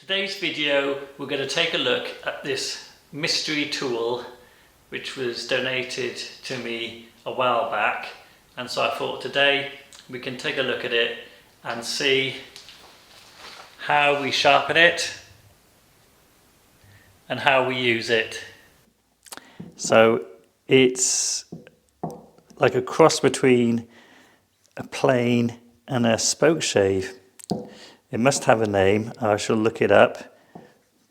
today's video we're going to take a look at this mystery tool which was donated to me a while back, and so I thought today we can take a look at it and see how we sharpen it and how we use it. So it's like a cross between a plane and a spoke shave. It must have a name. I shall look it up,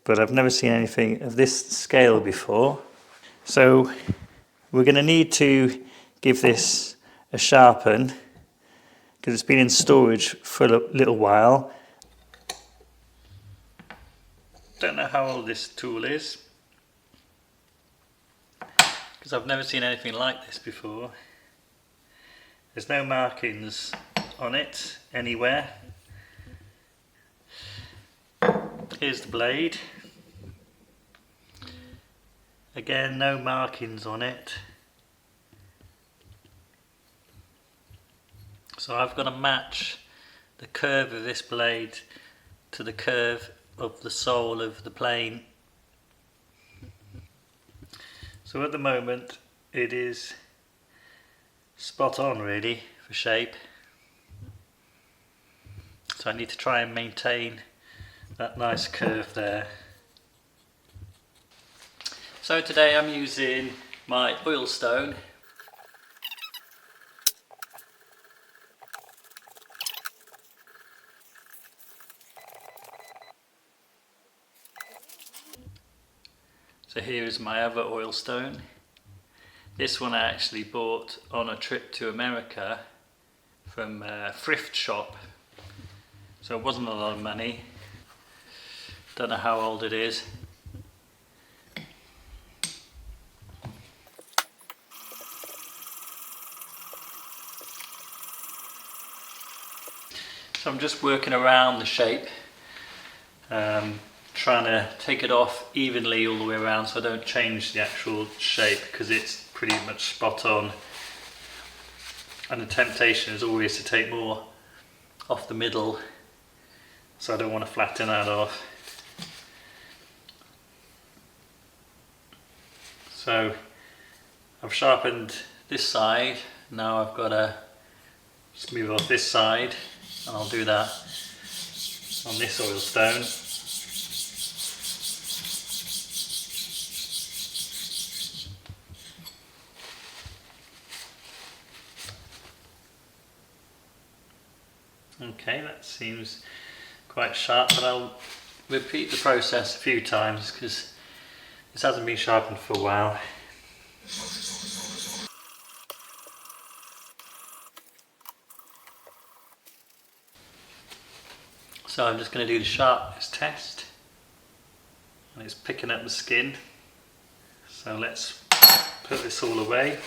but I've never seen anything of this scale before. So we're going to need to give this a sharpen because it's been in storage for a little while. Don't know how old this tool is because I've never seen anything like this before. There's no markings on it anywhere. Here's the blade. Again, no markings on it. So I've got to match the curve of this blade to the curve of the sole of the plane. So at the moment it is spot on really for shape. So I need to try and maintain that nice curve there. So today I'm using my oil stone. So here is my other oil stone. This one I actually bought on a trip to America from a thrift shop. So it wasn't a lot of money. Don't know how old it is. So I'm just working around the shape, trying to take it off evenly all the way around so I don't change the actual shape because it's pretty much spot on. And the temptation is always to take more off the middle, so I don't want to flatten that off. So I've sharpened this side, now I've got to smooth off this side, and I'll do that on this oil stone. Okay, that seems quite sharp, but I'll repeat the process a few times because this hasn't been sharpened for a while. So I'm just going to do the sharpness test, and it's picking up the skin. So let's put this all away.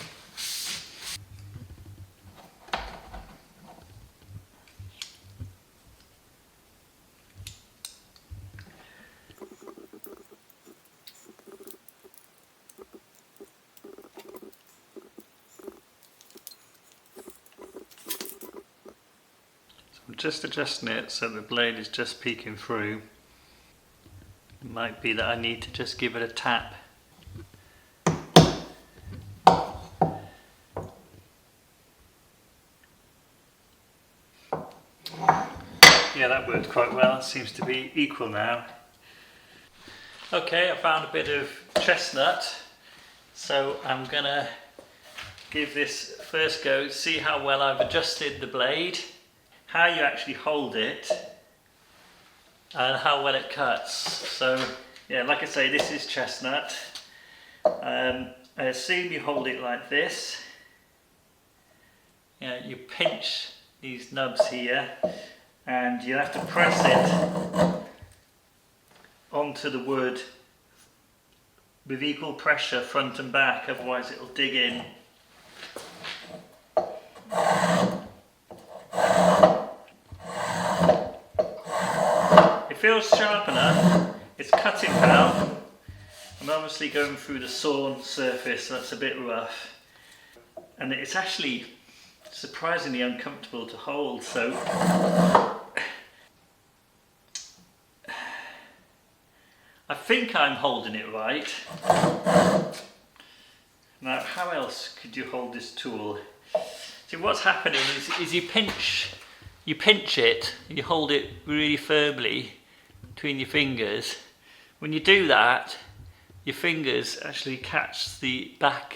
I'm just adjusting it so the blade is just peeking through. It might be that I need to just give it a tap. Yeah, that worked quite well. It seems to be equal now. Okay, I found a bit of chestnut, so I'm gonna give this first go, see how well I've adjusted the blade, how you actually hold it, and how well it cuts. So yeah, like I say, this is chestnut. I assume you hold it like this. Yeah, you pinch these nubs here and you have to press it onto the wood with equal pressure front and back, otherwise it'll dig in. It feels sharp enough, it's cutting well. I'm obviously going through the sawn surface, so that's a bit rough. And it's actually surprisingly uncomfortable to hold, so I think I'm holding it right. Now, how else could you hold this tool? See, what's happening is you pinch it, you hold it really firmly between your fingers. When you do that, your fingers actually catch the back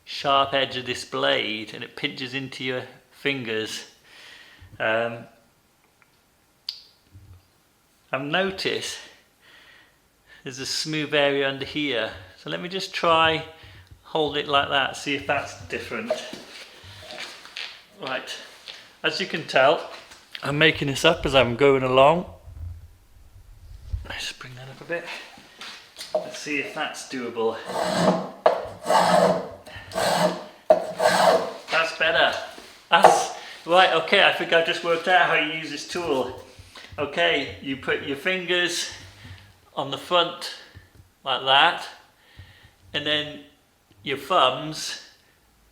sharp edge of this blade and it pinches into your fingers. I've noticed there's a smooth area under here, so let me just try hold it like that, see if that's different. Right, as you can tell, I'm making this up as I'm going along. Let's bring that up a bit. Let's see if that's doable. That's better. That's right. Okay, I think I've just worked out how you use this tool. Okay, you put your fingers on the front like that, and then your thumbs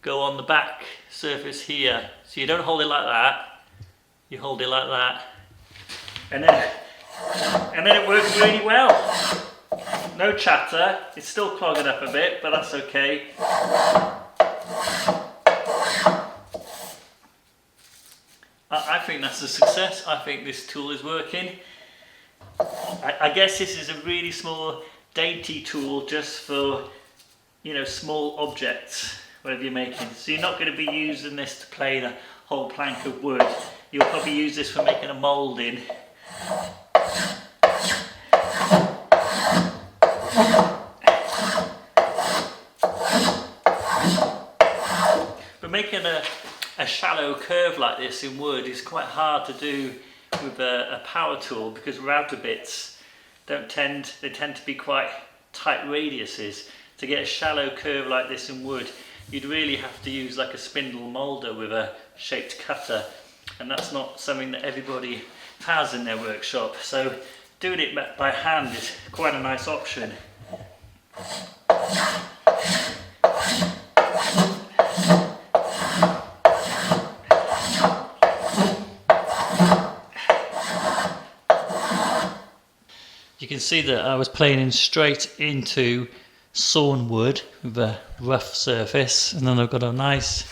go on the back surface here. So you don't hold it like that, you hold it like that, and then it works really well. No chatter, it's still clogging up a bit, but that's okay. I think that's a success. I think this tool is working. I guess this is a really small, dainty tool just for, you know, small objects, whatever you're making. So you're not going to be using this to plane a whole plank of wood. You'll probably use this for making a moulding. But making a shallow curve like this in wood is quite hard to do with a power tool, because router bits tend to be quite tight radiuses. To get a shallow curve like this in wood, you'd really have to use like a spindle moulder with a shaped cutter, and that's not something that everybody has in their workshop. So doing it by hand is quite a nice option. You can see that I was planing straight into sawn wood with a rough surface, and then I've got a nice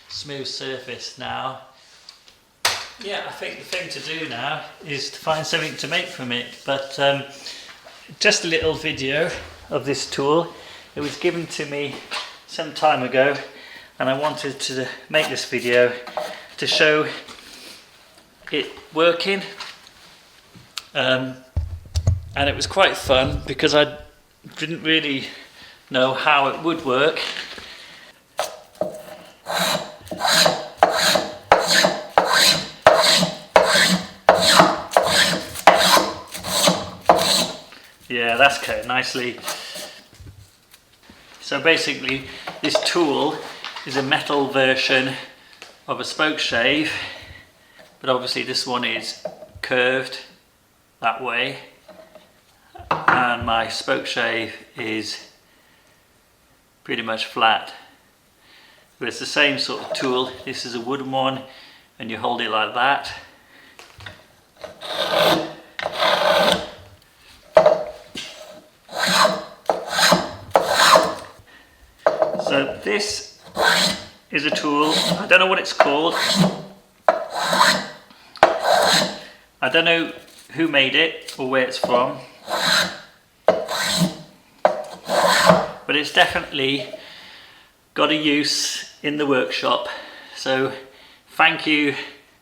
smooth surface now. Yeah, I think the thing to do now is to find something to make from it, but just a little video of this tool. It was given to me some time ago, and I wanted to make this video to show it working. And it was quite fun because I didn't really know how it would work. Yeah, that's cut nicely. So basically this tool is a metal version of a spoke shave, but obviously this one is curved that way, and my spoke shave is pretty much flat. But it's the same sort of tool. This is a wooden one, and you hold it like that. So this is a tool, I don't know what it's called. I don't know who made it or where it's from, but it's definitely got a use in the workshop. So thank you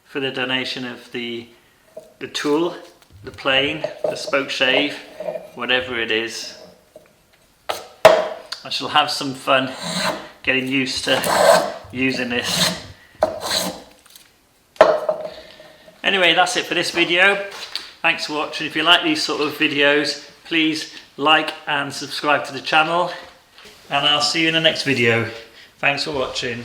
for the donation of the tool, the plane, the spoke shave, whatever it is. I shall have some fun getting used to using this. Anyway, that's it for this video. Thanks for watching. If you like these sort of videos, please like and subscribe to the channel, and I'll see you in the next video. Thanks for watching.